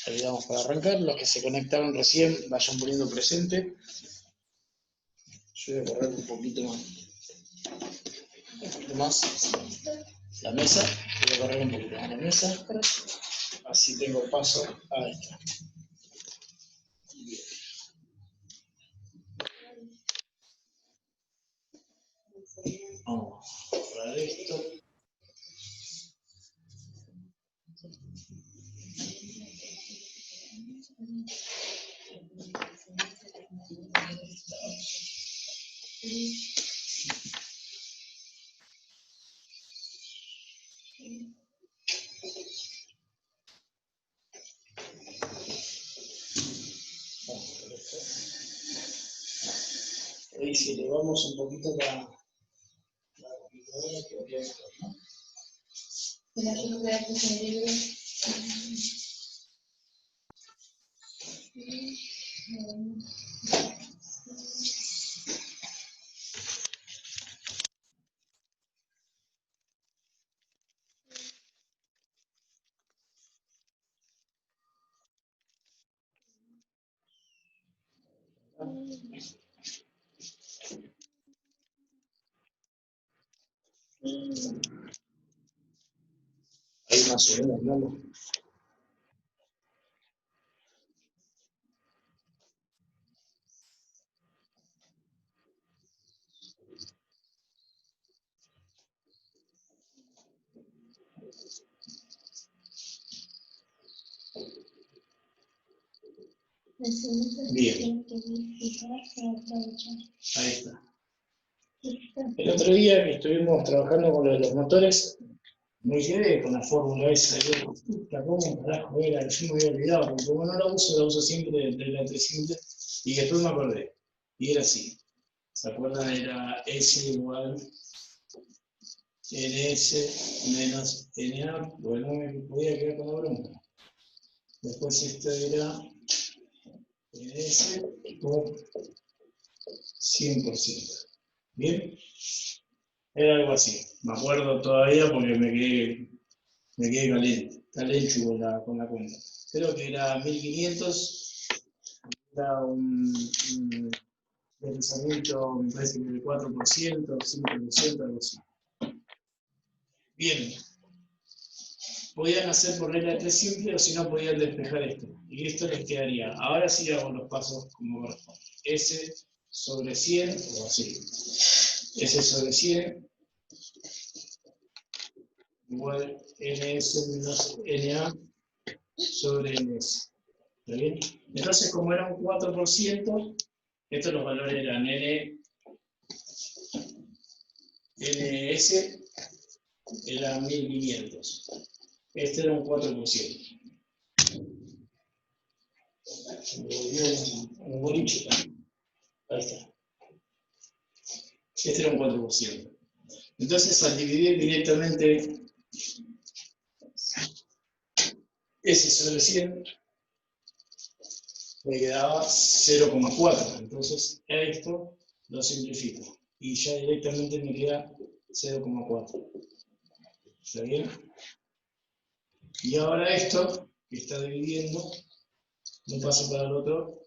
Ahí vamos para arrancar. Los que se conectaron recién vayan poniendo presente. Yo voy a correr un poquito más la mesa. Voy a correr un poquito más la mesa. Así tengo paso a esta. Vamos a borrar esto. Y si le vamos un poquito la computadora, quedaría esto, ¿no? Ahí más o menos, ¿no? Bien. Ahí está. El otro día que estuvimos trabajando con lo de los motores, me quedé con la fórmula esa. Digo, puta, ¿cómo carajo era? Yo me había olvidado, porque como no la uso siempre entre la entre simple, y después me acordé. Y era así. ¿Se acuerdan? Era S igual NS menos NA, porque no me podía quedar con la bronca. Después esto era NS por 100%. ¿Bien? Era algo así. Me acuerdo todavía porque me quedé caliente con la cuenta. Creo que era 1500, era un deslizamiento, me parece que del 4%, 5%, algo así. Bien. Podían hacer por regla de 3 simple o si no podían despejar esto. Y esto les quedaría. Ahora sí hago los pasos como corresponde. S sobre 100, o así. S sobre 100 igual NS menos NA sobre NS. ¿Está bien? Entonces, como era un 4%, estos los valores eran NS era 1500. Este era un 4%. Un boliche. Ahí está. Este era un 4%. Entonces, al dividir directamente S sobre 100, me quedaba 0,4. Entonces, a esto lo simplifico. Y ya directamente me queda 0,4. ¿Está bien? Y ahora esto, que está dividiendo, me paso para el otro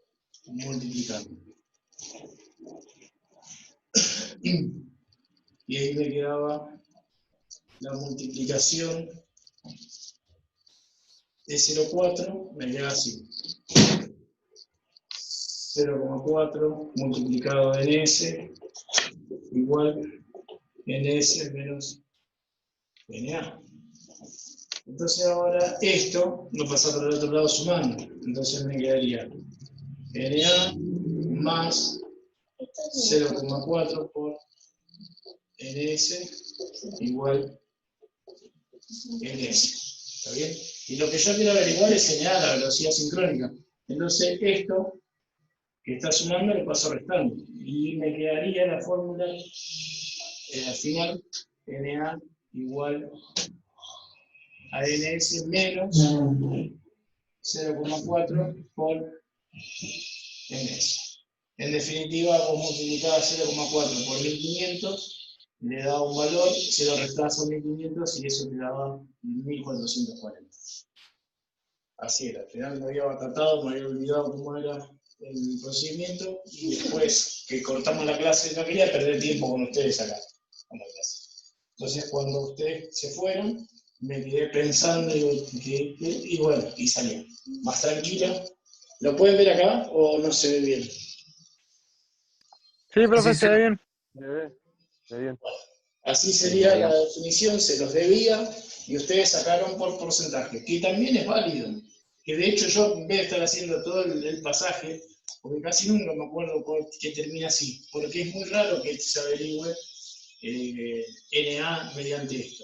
multiplicando. Y ahí me quedaba la multiplicación de 0,4, me queda así. 0,4 multiplicado en S igual NS menos NA. Entonces ahora esto lo pasa por el otro lado sumando. Entonces me quedaría NA más 0,4 por NS igual NS. ¿Está bien? Y lo que yo quiero averiguar es NA, la velocidad sincrónica. Entonces esto que está sumando lo paso restando. Y me quedaría la fórmula al final NA igual a NS menos 0,4 por NS. En definitiva, vos multiplicabas 0,4 por 1500, le daba un valor, se lo reemplaza a 1500 y eso te daba 1440. Así era, al final me había batatado, me había olvidado cómo era el procedimiento y después que cortamos la clase no quería perder tiempo con ustedes acá, en la clase. Entonces cuando ustedes se fueron, me quedé pensando y bueno, y salí. Más tranquilo. ¿Lo pueden ver acá o no se ve bien? Sí, profe, Sí, se sí. ve bien. Se ve bien. Así sería la definición, se los debía y ustedes sacaron por porcentaje, que también es válido. Que de hecho yo, en vez de estar haciendo todo el pasaje, porque casi nunca me acuerdo que termina así, porque es muy raro que se averigüe NA mediante esto.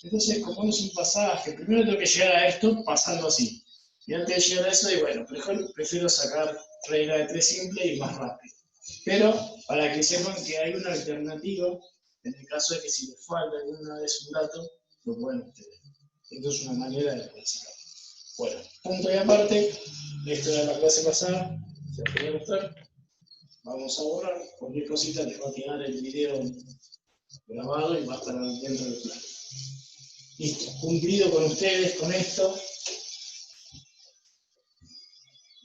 Entonces, como es un pasaje, primero tengo que llegar a esto pasando así. Y antes de llegar a eso, digo, bueno, prefiero sacar regla de 3 simple y más rápido. Pero para que sepan que hay una alternativa, en el caso de que si les falta alguna vez un dato, lo pueden obtener. Esto es una manera de poder sacar. Bueno, punto y aparte, esto era la clase pasada, se los quería mostrar. Vamos a borrar, cualquier cosita les va a quedar el video grabado y va a estar dentro del plan. Listo, cumplido con ustedes con esto.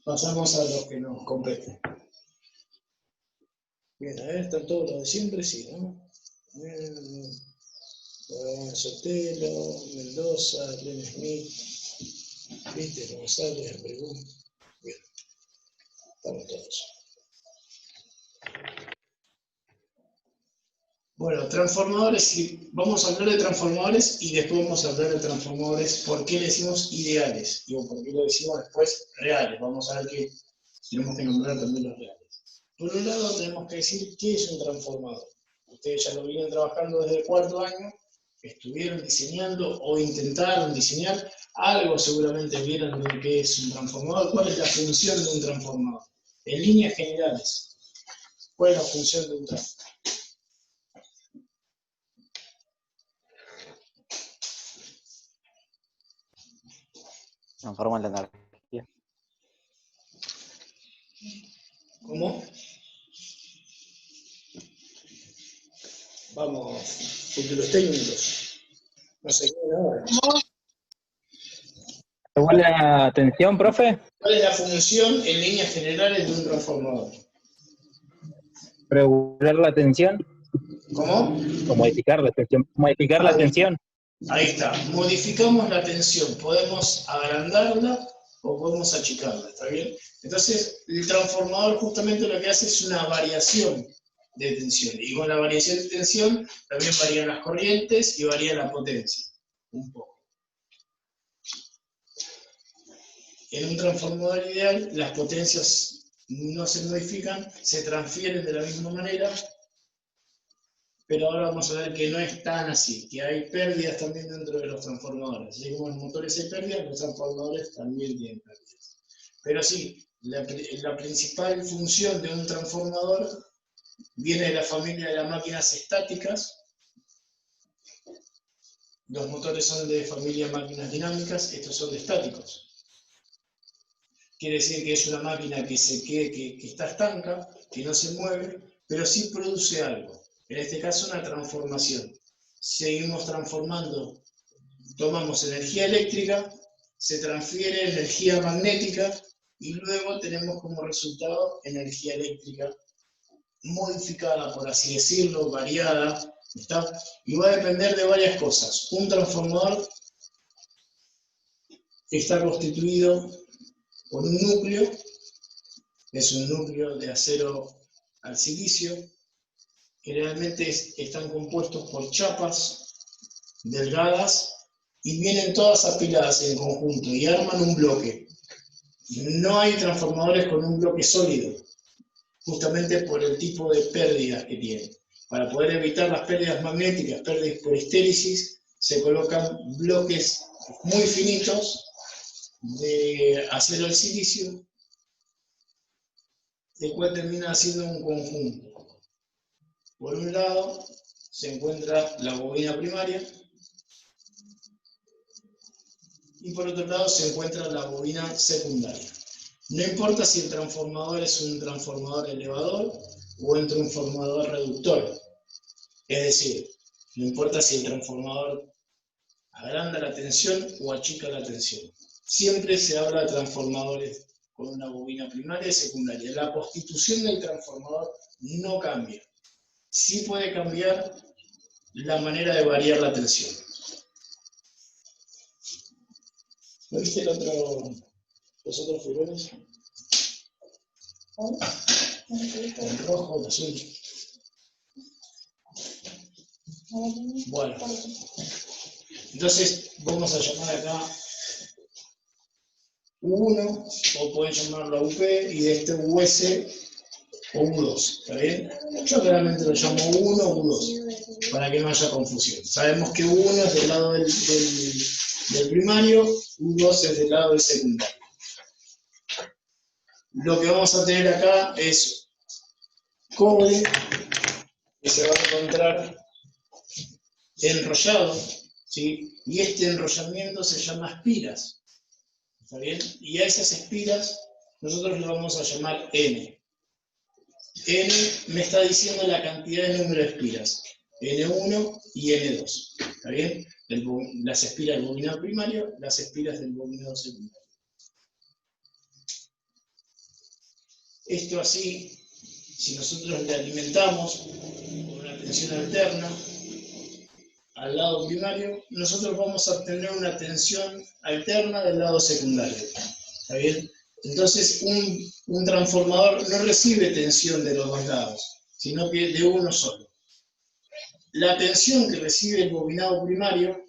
Pasamos a los que nos competen. Bien, a ver, están todos los de siempre, sí, ¿no? Sotelo, Mendoza, Len Smith, Peter González, Abreu. Bien, estamos todos. Bueno, transformadores, vamos a hablar de transformadores y después vamos a hablar de transformadores, ¿por qué le decimos ideales? Digo, ¿por qué lo decimos después reales? Vamos a ver que tenemos que nombrar también los reales. Por un lado tenemos que decir qué es un transformador. Ustedes ya lo vienen trabajando desde el 4º año, estuvieron diseñando o intentaron diseñar, algo seguramente vieron de qué es un transformador, cuál es la función de un transformador. En líneas generales, ¿cuál es la función de un transformador? Transforma la energía. ¿Cómo? Vamos, porque los técnicos no se quedan ahora. ¿Cuál es la tensión, profe? ¿Cuál es la función en líneas generales de un transformador? Regular la tensión ¿Cómo? o modificar la tensión. Modificar la tensión. Ahí está. Modificamos la tensión. Podemos agrandarla o podemos achicarla. ¿Está bien? Entonces, el transformador justamente lo que hace es una variación de tensión. Y con la variación de tensión también varían las corrientes y varía la potencia. Un poco. En un transformador ideal, las potencias no se modifican, se transfieren de la misma manera, pero ahora vamos a ver que no es tan así, que hay pérdidas también dentro de los transformadores. Así como en los motores hay pérdidas, los transformadores también tienen pérdidas. Pero sí, la principal función de un transformador viene de la familia de las máquinas estáticas. Los motores son de familia máquinas dinámicas, estos son de estáticos. Quiere decir que es una máquina que está estanca, que no se mueve, pero sí produce algo. En este caso, una transformación. Seguimos transformando, tomamos energía eléctrica, se transfiere energía magnética y luego tenemos como resultado energía eléctrica modificada, por así decirlo, variada, ¿está? Y va a depender de varias cosas. Un transformador está constituido por un núcleo, es un núcleo de acero al silicio, generalmente están compuestos por chapas delgadas y vienen todas apiladas en conjunto y arman un bloque. No hay transformadores con un bloque sólido, justamente por el tipo de pérdidas que tienen. Para poder evitar las pérdidas magnéticas, pérdidas por histéresis, se colocan bloques muy finitos de acero al silicio, el cual termina haciendo un conjunto. Por un lado se encuentra la bobina primaria y por otro lado se encuentra la bobina secundaria. No importa si el transformador es un transformador elevador o un transformador reductor. Es decir, no importa si el transformador agranda la tensión o achica la tensión. Siempre se habla de transformadores con una bobina primaria y secundaria. La constitución del transformador no cambia. Sí puede cambiar la manera de variar la tensión. ¿No viste los otros fibrones? El rojo, el azul. Bueno, entonces vamos a llamar acá U1, o pueden llamarlo UP, y de este US o U2, ¿está bien? Yo claramente lo llamo U1 o U2, para que no haya confusión. Sabemos que U1 es del lado del primario, U2 es del lado del secundario. Lo que vamos a tener acá es cobre, que se va a encontrar enrollado, ¿sí? Y este enrollamiento se llama espiras, ¿está bien? Y a esas espiras nosotros le vamos a llamar N. N me está diciendo la cantidad de número de espiras, N1 y N2, ¿está bien? Las espiras del bobinado primario, las espiras del bobinado secundario. Esto así, si nosotros le alimentamos con una tensión alterna al lado primario, nosotros vamos a obtener una tensión alterna del lado secundario, ¿está bien? Entonces, un transformador no recibe tensión de los dos lados, sino que de uno solo. La tensión que recibe el bobinado primario,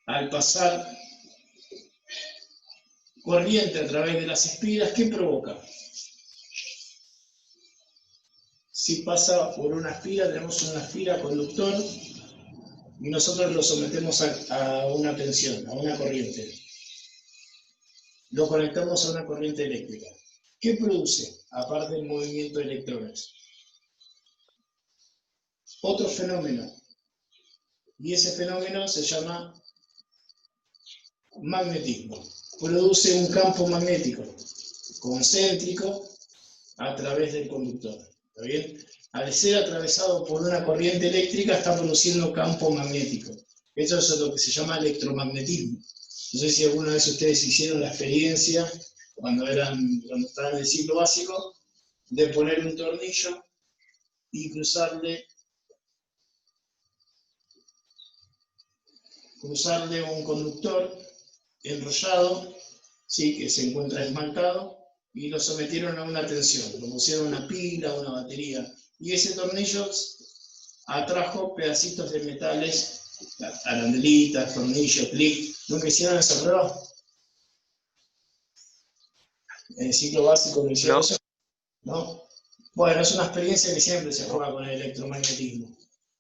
al pasar corriente a través de las espiras, ¿qué provoca? Si pasa por una espira, tenemos una espira conductor, y nosotros lo sometemos a una tensión, a una corriente. Lo conectamos a una corriente eléctrica. ¿Qué produce? Aparte del movimiento de electrones. Otro fenómeno. Y ese fenómeno se llama magnetismo. Produce un campo magnético concéntrico a través del conductor. ¿Está bien? Al ser atravesado por una corriente eléctrica está produciendo campo magnético. Eso es lo que se llama electromagnetismo. No sé si alguna vez ustedes hicieron la experiencia, cuando estaban en el ciclo básico, de poner un tornillo y cruzarle un conductor enrollado, ¿sí? Que se encuentra esmaltado, y lo sometieron a una tensión, lo pusieron una pila, una batería, y ese tornillo atrajo pedacitos de metales, arandelitas, tornillos, clic. ¿Nunca hicieron esa prueba? ¿En el ciclo básico no hicieron eso? ¿No? Bueno, es una experiencia que siempre se juega con el electromagnetismo.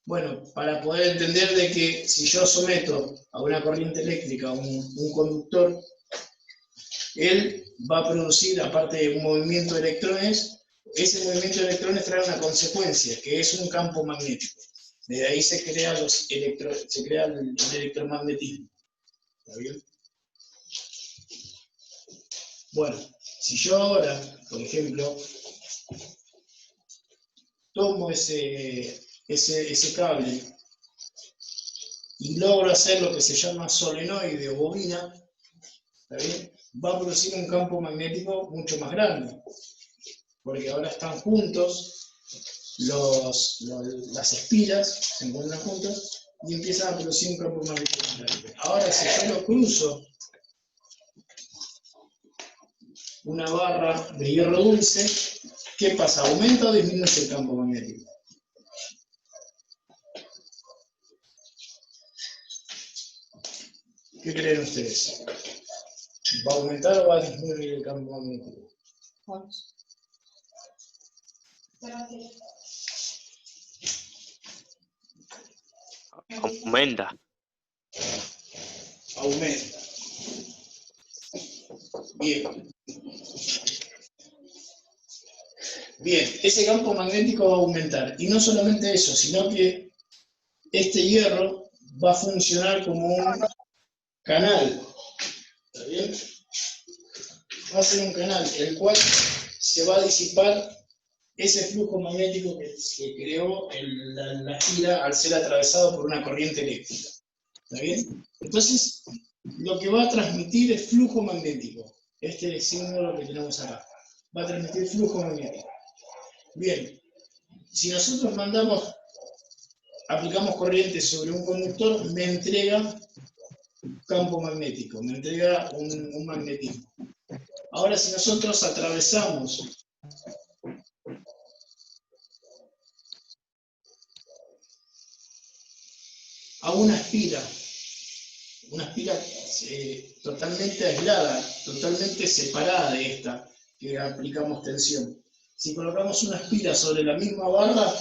Bueno, para poder entender de que si yo someto a una corriente eléctrica un conductor, él va a producir, aparte de un movimiento de electrones, ese movimiento de electrones trae una consecuencia, que es un campo magnético. Desde ahí se crea el electromagnetismo. ¿Está bien? Bueno, si yo ahora, por ejemplo, tomo ese cable y logro hacer lo que se llama solenoide o bobina, ¿está bien? Va a producir un campo magnético mucho más grande, porque ahora están juntos, las espiras se encuentran juntas y empiezan a producir un campo magnético más grande. Ahora, si yo lo cruzo una barra de hierro dulce, ¿qué pasa? ¿Aumenta o disminuye el campo magnético? ¿Qué creen ustedes? ¿Va a aumentar o va a disminuir el campo magnético? Aumenta. Aumenta. Bien. Bien, ese campo magnético va a aumentar. Y no solamente eso, sino que este hierro va a funcionar como un canal. ¿Está bien? Va a ser un canal, el cual se va a disipar ese flujo magnético que creó la gira al ser atravesado por una corriente eléctrica. ¿Está bien? Entonces, lo que va a transmitir es flujo magnético. Este símbolo que tenemos acá. Va a transmitir flujo magnético. Bien, si nosotros aplicamos corriente sobre un conductor, me entrega campo magnético, me entrega un magnetismo. Ahora, si nosotros atravesamos a una espira totalmente aislada, totalmente separada de esta, que aplicamos tensión. Si colocamos una espira sobre la misma barra,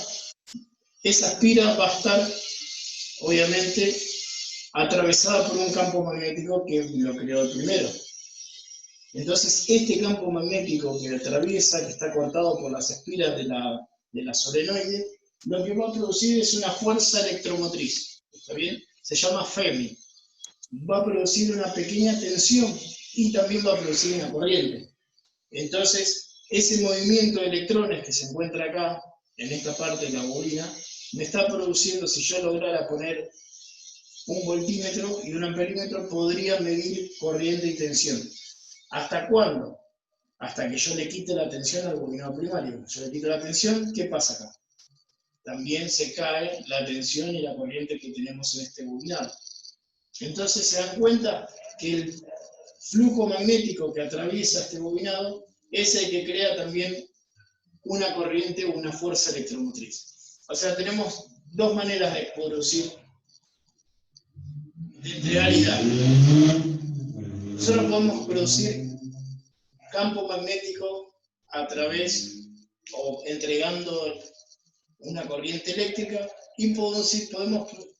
esa espira va a estar, obviamente, atravesada por un campo magnético que lo creó el primero. Entonces, este campo magnético que atraviesa, que está cortado por las espiras de la solenoide, lo que va a producir es una fuerza electromotriz. ¿Está bien? Se llama Fermi. Va a producir una pequeña tensión y también va a producir una corriente. Entonces, ese movimiento de electrones que se encuentra acá, en esta parte de la bobina, me está produciendo, si yo lograra poner un voltímetro y un amperímetro, podría medir corriente y tensión. ¿Hasta cuándo? Hasta que yo le quite la tensión al bobinado primario. Yo le quito la tensión, ¿qué pasa acá? También se cae la tensión y la corriente que tenemos en este bobinado. Entonces se dan cuenta que el flujo magnético que atraviesa este bobinado es el que crea también una corriente o una fuerza electromotriz. O sea, tenemos dos maneras de producir, de entregar y dar. Nosotros podemos producir campo magnético a través o entregando una corriente eléctrica y podemos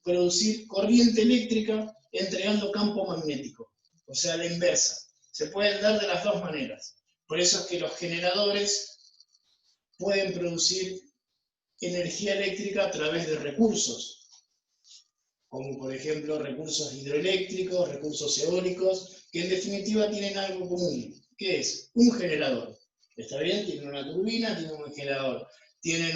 producir corriente eléctrica entregando campo magnético, o sea, la inversa. Se pueden dar de las dos maneras. Por eso es que los generadores pueden producir energía eléctrica a través de recursos, como por ejemplo recursos hidroeléctricos, recursos eólicos, que en definitiva tienen algo común, que es un generador. ¿Está bien? Tienen una turbina, tienen un generador. Tienen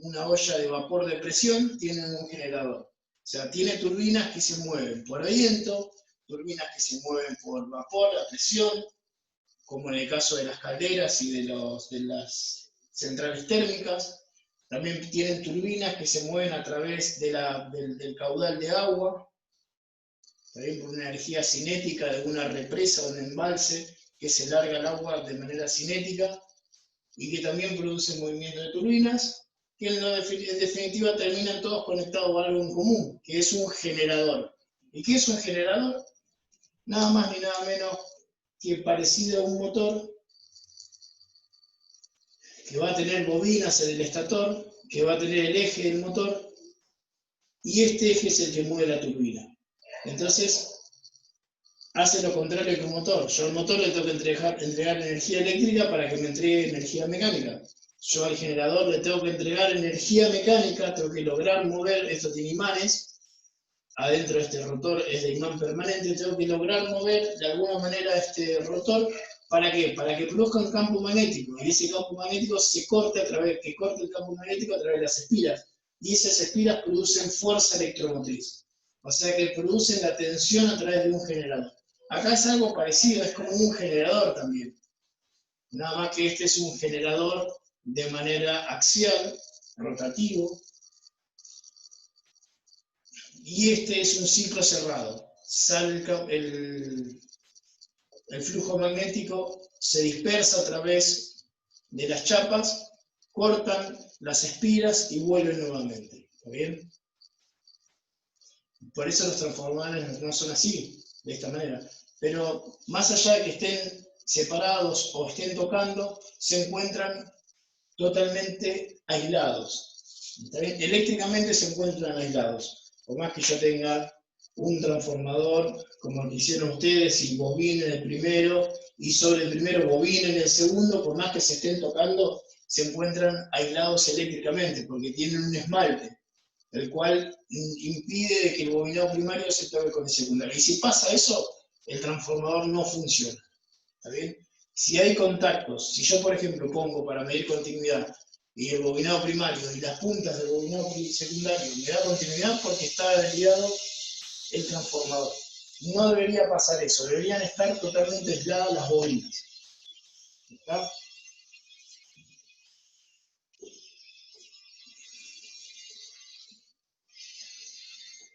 una olla de vapor de presión, tienen un generador. O sea, tiene turbinas que se mueven por viento, turbinas que se mueven por vapor, a presión, como en el caso de las calderas y de las centrales térmicas. También tienen turbinas que se mueven a través del caudal de agua, también por una energía cinética de una represa o un embalse que se larga el agua de manera cinética y que también produce movimiento de turbinas, que en definitiva terminan todos conectados a algo en común, que es un generador. ¿Y qué es un generador? Nada más ni nada menos que parecido a un motor, que va a tener bobinas en el estator, que va a tener el eje del motor, y este eje es el que mueve la turbina. Entonces, hace lo contrario que un motor. Yo al motor le tengo que entregar energía eléctrica para que me entregue energía mecánica. Yo al generador le tengo que entregar energía mecánica, tengo que lograr mover, esto tiene imanes, adentro de este rotor es de imán permanente, tengo que lograr mover de alguna manera este rotor. ¿Para qué? Para que produzca un campo magnético, y ese campo magnético se corte que corte el campo magnético a través de las espiras, y esas espiras producen fuerza electromotriz. O sea que producen la tensión a través de un generador. Acá es algo parecido, es como un generador también. Nada más que este es un generador de manera axial, rotativo, y este es un ciclo cerrado. Sale el flujo magnético, se dispersa a través de las chapas, cortan las espiras y vuelven nuevamente. ¿Está bien? Por eso los transformadores no son así, de esta manera. Pero más allá de que estén separados o estén tocando, se encuentran totalmente aislados. ¿Está bien? Eléctricamente se encuentran aislados. Por más que yo tenga un transformador, como el que hicieron ustedes, y bobina en el primero, y sobre el primero bobina en el segundo, por más que se estén tocando, se encuentran aislados eléctricamente, porque tienen un esmalte, el cual impide que el bobinado primario se toque con el secundario. Y si pasa eso, el transformador no funciona. ¿Está bien? Si hay contactos, si yo por ejemplo pongo para medir continuidad y el bobinado primario y las puntas del bobinado secundario me da continuidad porque está desviado el transformador. No debería pasar eso, deberían estar totalmente aisladas las bobinas. ¿Está?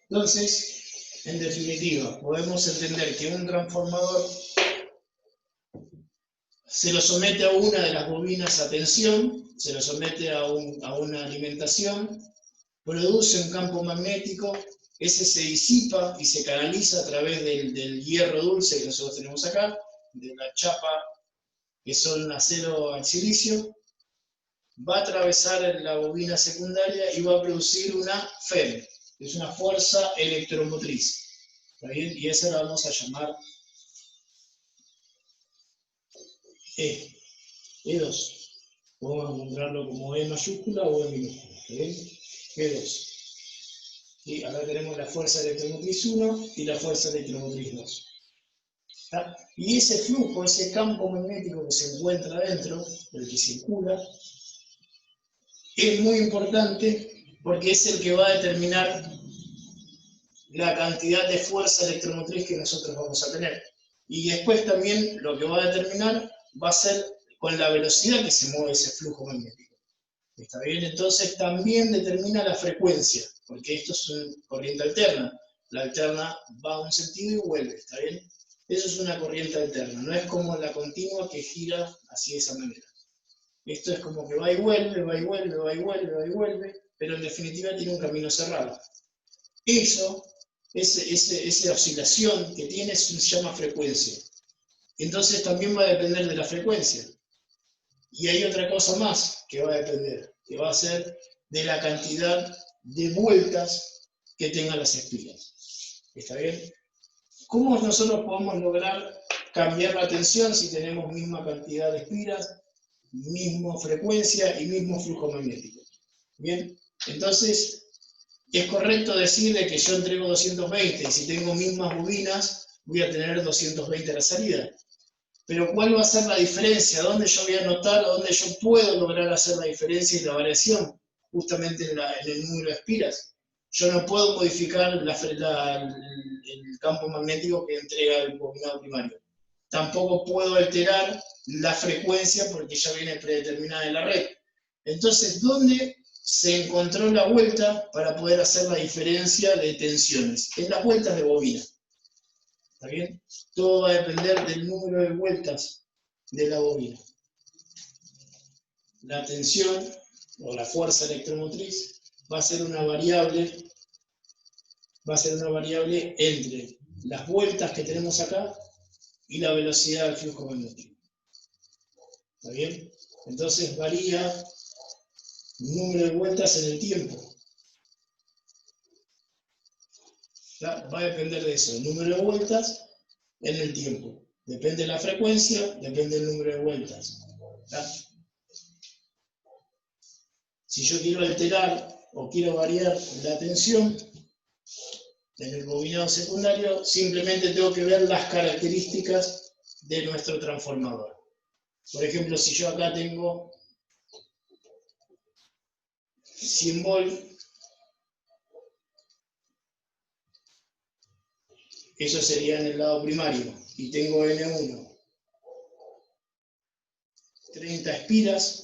Entonces, en definitiva, podemos entender que un transformador se lo somete a una de las bobinas a tensión, se lo somete a una alimentación, produce un campo magnético, ese se disipa y se canaliza a través del hierro dulce que nosotros tenemos acá, de la chapa que son acero al silicio, va a atravesar la bobina secundaria y va a producir una FEM, que es una fuerza electromotriz. ¿Está bien? Y esa la vamos a llamar E, E2. Vamos a nombrarlo como E mayúscula o E minúscula. ¿Está bien? E2. Y acá tenemos la fuerza electromotriz 1 y la fuerza electromotriz 2. ¿Está? Y ese flujo, ese campo magnético que se encuentra adentro, el que circula, es muy importante porque es el que va a determinar la cantidad de fuerza electromotriz que nosotros vamos a tener. Y después también lo que va a determinar va a ser con la velocidad que se mueve ese flujo magnético. ¿Está bien? Entonces también determina la frecuencia, porque esto es una corriente alterna. La alterna va a un sentido y vuelve, ¿está bien? Eso es una corriente alterna, no es como la continua que gira así de esa manera. Esto es como que va y vuelve, va y vuelve, va y vuelve, va y vuelve, pero en definitiva tiene un camino cerrado. Eso, esa oscilación que tiene se llama frecuencia. Entonces también va a depender de la frecuencia. Y hay otra cosa más que va a depender, que va a ser de la cantidad de vueltas que tengan las espiras. ¿Está bien? ¿Cómo nosotros podemos lograr cambiar la tensión si tenemos misma cantidad de espiras, misma frecuencia y mismo flujo magnético? Bien, entonces es correcto decir de que yo entrego 220 y si tengo mismas bobinas voy a tener 220 a la salida. Pero ¿cuál va a ser la diferencia? ¿Dónde yo voy a notar, dónde yo puedo lograr hacer la diferencia y la variación? Justamente en el número de espiras. Yo no puedo modificar el campo magnético que entrega el bobinado primario. Tampoco puedo alterar la frecuencia porque ya viene predeterminada en la red. Entonces, ¿dónde se encontró la vuelta para poder hacer la diferencia de tensiones? En las vueltas de bobina. ¿Está bien? Todo va a depender del número de vueltas de la bobina. La tensión o la fuerza electromotriz va a ser una variable entre las vueltas que tenemos acá y la velocidad del flujo magnético. ¿Está bien? Entonces varía el número de vueltas en el tiempo. Va a depender de eso, el número de vueltas en el tiempo. Depende de la frecuencia, depende del número de vueltas. ¿Está? Si yo quiero alterar o quiero variar la tensión en el bobinado secundario, simplemente tengo que ver las características de nuestro transformador. Por ejemplo, si yo acá tengo 100 volt, eso sería en el lado primario, y tengo N1, 30 espiras,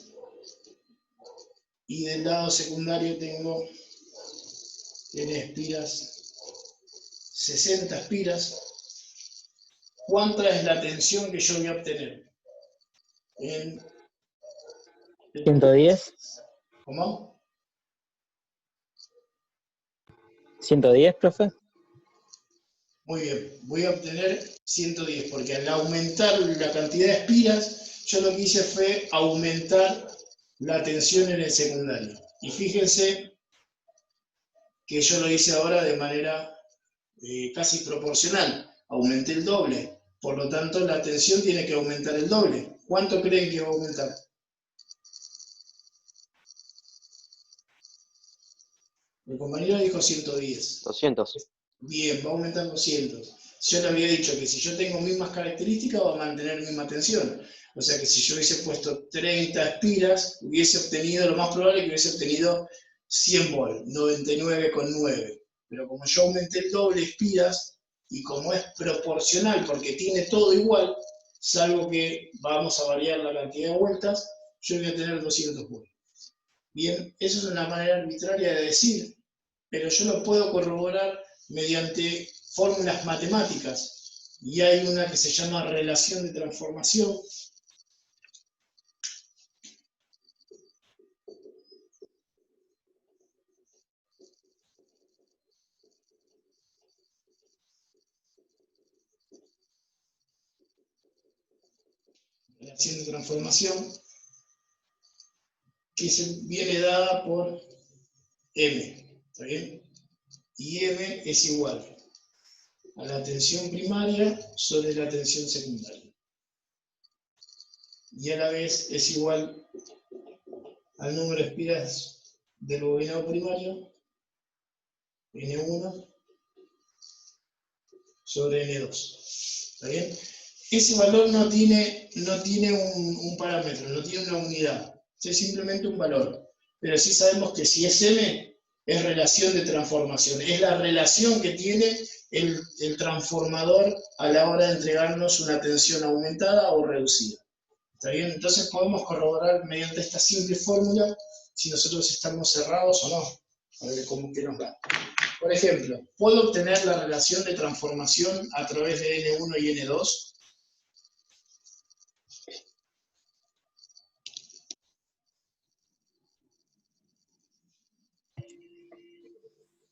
y del lado secundario tengo N espiras, 60 espiras. ¿Cuánta es la tensión que yo voy a obtener? En 110. ¿Cómo? 110, profe. Muy bien, voy a obtener 110, porque al aumentar la cantidad de espiras, yo lo que hice fue aumentar la tensión en el secundario. Y fíjense que yo lo hice ahora de manera casi proporcional. Aumenté el doble, por lo tanto la tensión tiene que aumentar el doble. ¿Cuánto creen que va a aumentar? El compañero dijo 110. 200. Bien, va a aumentar 200. Yo le había dicho que si yo tengo mismas características va a mantener misma tensión. O sea que si yo hubiese puesto 30 espiras, hubiese obtenido, lo más probable es que hubiese obtenido 100 volt, 99,9. Pero como yo aumenté el doble de espiras, y como es proporcional porque tiene todo igual, salvo que vamos a variar la cantidad de vueltas, yo voy a tener 200 volts. Bien, eso es una manera arbitraria de decir, pero yo lo puedo corroborar mediante fórmulas matemáticas. Y hay una que se llama relación de transformación. Relación de transformación que viene dada por M. ¿Está bien? Y M es igual a la tensión primaria sobre la tensión secundaria. Y a la vez es igual al número de espiras del bobinado primario, N1, sobre N2. ¿Está bien? Ese valor no tiene un parámetro, no tiene una unidad. Es simplemente un valor. Pero sí sabemos que si es M, es relación de transformación. Es la relación que tiene el transformador a la hora de entregarnos una tensión aumentada o reducida. ¿Está bien? Entonces podemos corroborar mediante esta simple fórmula si nosotros estamos cerrados o no. A ver cómo que nos da. Por ejemplo, ¿puedo obtener la relación de transformación a través de N1 y N2?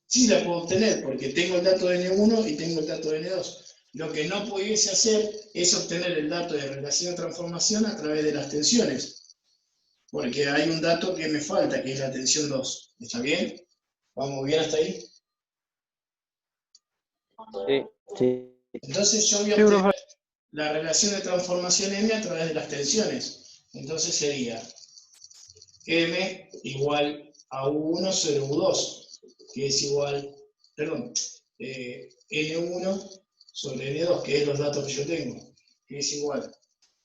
Sí la puedo obtener porque tengo el dato de N1 y tengo el dato de N2. Lo que no pudiese hacer es obtener el dato de relación de transformación a través de las tensiones. Porque hay un dato que me falta, que es la tensión 2. ¿Está bien? ¿Vamos bien hasta ahí? Sí, sí. Entonces yo voy a obtener la relación de transformación M a través de las tensiones. Entonces sería M igual a U1 sobre U2, que es igual, perdón, N1 sobre N2, que es los datos que yo tengo, que es igual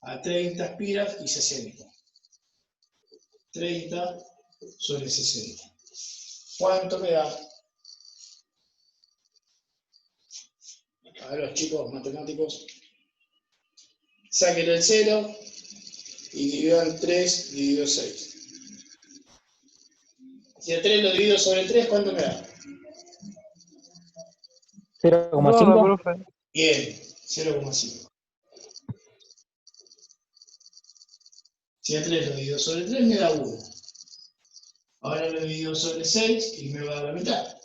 a 30 espiras y 60. 30 sobre 60. ¿Cuánto me da? A ver, los chicos matemáticos, saquen el 0 y dividan 3 dividido 6. Si el 3 lo divido sobre 3, ¿cuánto me da? 0,5. Bien, 0,5. Si el 3 lo divido sobre 3, me da 1. Ahora lo divido sobre 6 y me va a dar la mitad.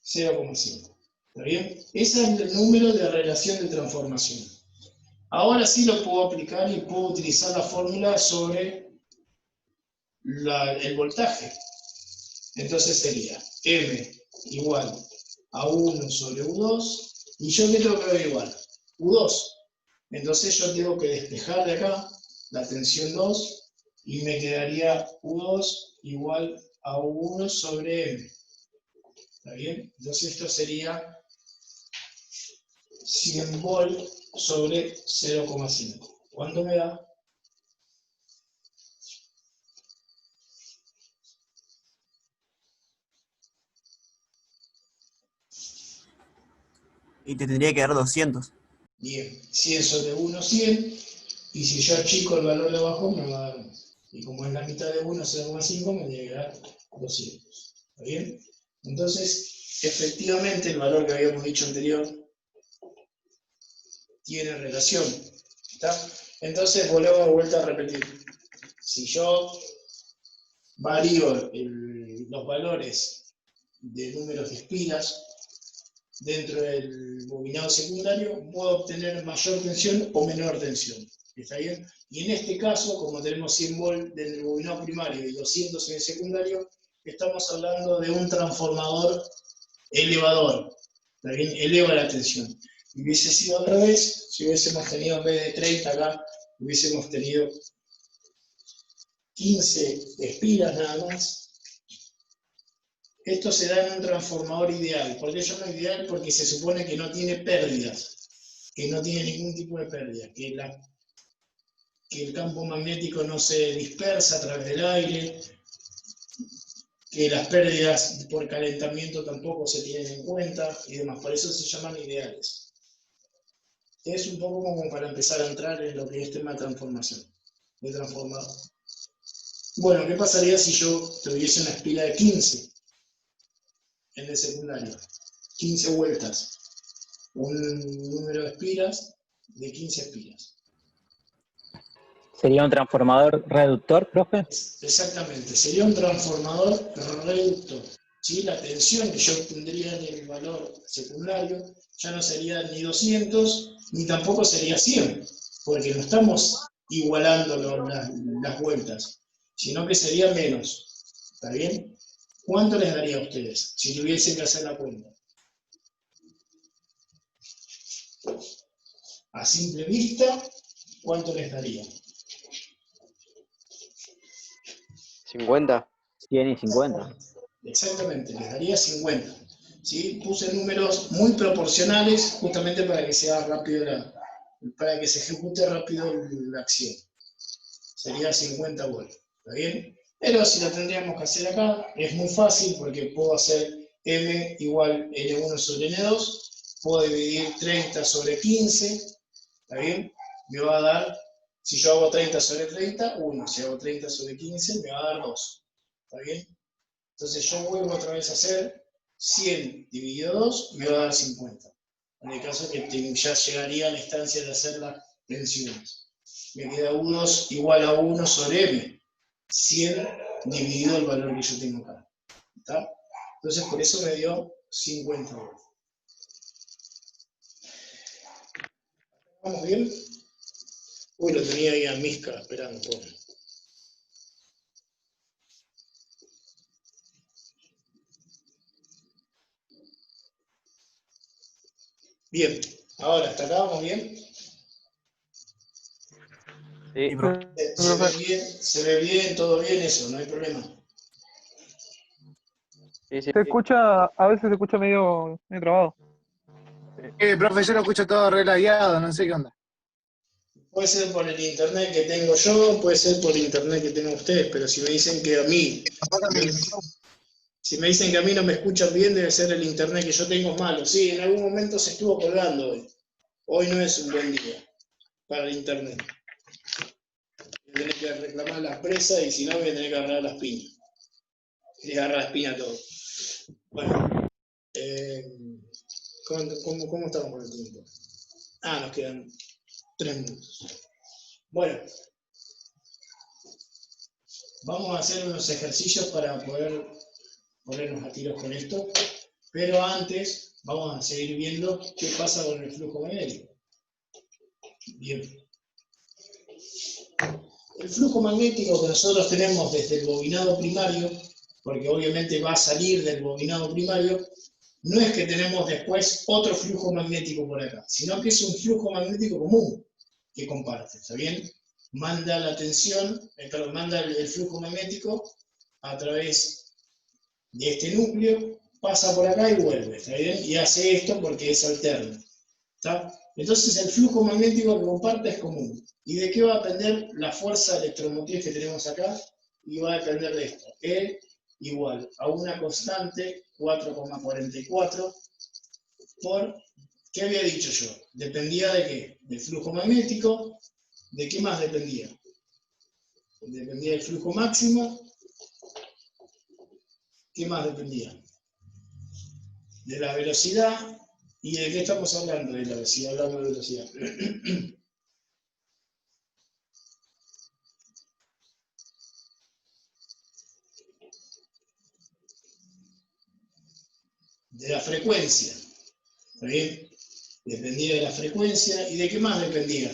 0,5. ¿Está bien? Ese es el número de relación de transformación. Ahora sí lo puedo aplicar y puedo utilizar la fórmula sobre el voltaje. Entonces sería M igual a 1 sobre U2. ¿Y yo qué tengo que averiguar? U2. Entonces yo tengo que despejar de acá la tensión 2 y me quedaría U2 igual a U1 sobre M. ¿Está bien? Entonces esto sería 100 volt sobre 0,5. ¿Cuánto me da? Y te tendría que dar 200. Bien, 100 sobre 1, 100. Y si yo achico el valor de abajo, me va a dar. Y como es la mitad de 1, 0,5, me tiene que dar 200. ¿Está bien? Entonces, efectivamente, el valor que habíamos dicho anterior tiene relación. ¿Está? Entonces, volvemos de vuelta a repetir. Si yo varío los valores de números de espiras dentro del bobinado secundario, puedo obtener mayor tensión o menor tensión. ¿Está bien? Y en este caso, como tenemos 100 volt del bobinado primario y 200 en el secundario, estamos hablando de un transformador elevador. ¿Está bien? Eleva la tensión. Si hubiese sido al revés, si hubiésemos tenido en vez de 30 acá, hubiésemos tenido 15 espiras nada más. Esto se da en un transformador ideal. ¿Por qué llamo ideal? Porque se supone que no tiene pérdidas, que no tiene ningún tipo de pérdida, que que el campo magnético no se dispersa a través del aire, que las pérdidas por calentamiento tampoco se tienen en cuenta y demás. Por eso se llaman ideales. Es un poco como para empezar a entrar en lo que es tema de transformación, de transformador. Bueno, ¿qué pasaría si yo tuviese una espira de 15 en el secundario? 15 vueltas. Un número de espiras de 15 espiras. ¿Sería un transformador reductor, profe? Exactamente, sería un transformador reductor. ¿Sí? La tensión que yo tendría en el valor secundario ya no sería ni 200, ni tampoco sería 100, porque no estamos igualando las vueltas, sino que sería menos. ¿Está bien? ¿Cuánto les daría a ustedes si tuviesen que hacer la cuenta? A simple vista, ¿cuánto les daría? 50. 100 y 50. Exactamente, les daría 50. ¿Sí? Puse números muy proporcionales justamente para que sea rápido para que se ejecute rápido la acción. Sería 50 volts. ¿Está bien? Pero si lo tendríamos que hacer acá, es muy fácil porque puedo hacer M igual N1 sobre N2, puedo dividir 30 sobre 15, ¿está bien? Me va a dar, si yo hago 30 sobre 30, 1, si hago 30 sobre 15, me va a dar 2, ¿está bien? Entonces yo vuelvo otra vez a hacer 100 dividido 2, me va a dar 50. En el caso que ya llegaría a la instancia de hacer las tensiones. Me queda U2 igual a 1 sobre M. 100 dividido el valor que yo tengo acá. ¿Está? Entonces por eso me dio 50 volts. ¿Vamos bien? Uy, lo tenía ahí a Misca esperando. Pobre. Bien, ahora, ¿hasta acá vamos bien? Sí. Se ve bien, todo bien eso, no hay problema. Sí, sí, Se sí. escucha, a veces se escucha medio trabado. Profe, yo lo escucho todo relagueado, no sé qué onda. Puede ser por el internet que tengo yo, puede ser por el internet que tengan ustedes, pero si me dicen que a mí, si me dicen que a mí no me escuchan bien, debe ser el internet que yo tengo malo. Sí, en algún momento se estuvo colgando hoy. Hoy no es un buen día para el internet. Voy a tener que reclamar las presas y si no voy a tener que agarrar las piñas. Les agarrar las piñas a todos. Bueno, ¿cómo estamos con el tiempo? Ah, nos quedan 3 minutos. Bueno, vamos a hacer unos ejercicios para poder ponernos a tiros con esto, pero antes vamos a seguir viendo qué pasa con el flujo magnético. Bien. El flujo magnético que nosotros tenemos desde el bobinado primario, porque obviamente va a salir del bobinado primario, no es que tenemos después otro flujo magnético por acá, sino que es un flujo magnético común que comparte, ¿está bien? Manda la tensión, manda el flujo magnético a través de este núcleo, pasa por acá y vuelve, ¿está bien? Y hace esto porque es alterno, ¿está? Entonces el flujo magnético que comparte es común. ¿Y de qué va a depender la fuerza electromotriz que tenemos acá? Y va a depender de esto. E igual a una constante 4,44 por, ¿qué había dicho yo? ¿Dependía de qué? Del flujo magnético. ¿De qué más dependía? Dependía del flujo máximo. ¿Qué más dependía? De la velocidad. ¿Y de qué estamos hablando de la velocidad? Hablando de velocidad. De la frecuencia. ¿Está bien? Dependía de la frecuencia. ¿Y de qué más dependía?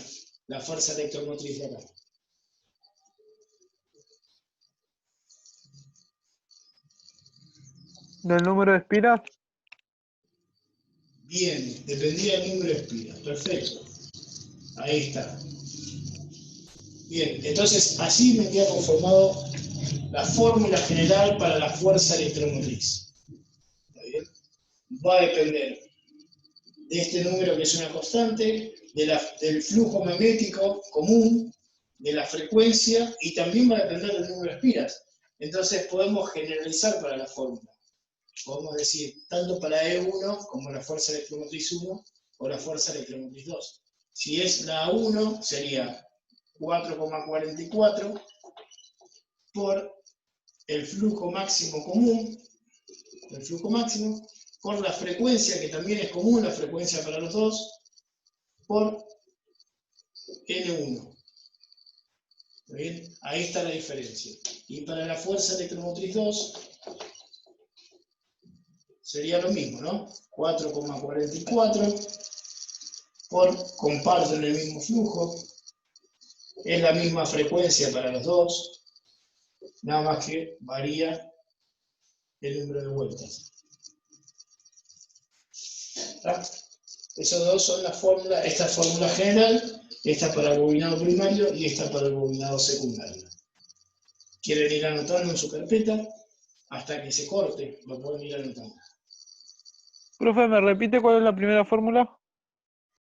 La fuerza electromotriz de acá. ¿Del número de espiras? Bien, dependía del número de espiras. Perfecto. Ahí está. Bien, entonces así me queda conformado la fórmula general para la fuerza electromotriz. ¿Está bien? Va a depender de este número que es una constante, del flujo magnético común, de la frecuencia y también van a depender del número de espiras. Entonces podemos generalizar para la fórmula. Podemos decir, tanto para E1 como la fuerza electromotriz 1 o la fuerza electromotriz 2. Si es la 1, sería 4,44 por el flujo máximo común, por la frecuencia, que también es común, la frecuencia para los dos, por N1. ¿Está bien? Ahí está la diferencia. Y para la fuerza electromotriz 2, sería lo mismo, ¿no? 4,44 comparten el mismo flujo, es la misma frecuencia para los dos, nada más que varía el número de vueltas. ¿Está? Esos dos son las fórmulas, esta es fórmula general, esta para el bobinado primario y esta para el bobinado secundario. ¿Quieren ir anotando en su carpeta? Hasta que se corte, lo pueden ir anotando. Profe, ¿me repite cuál es la primera fórmula?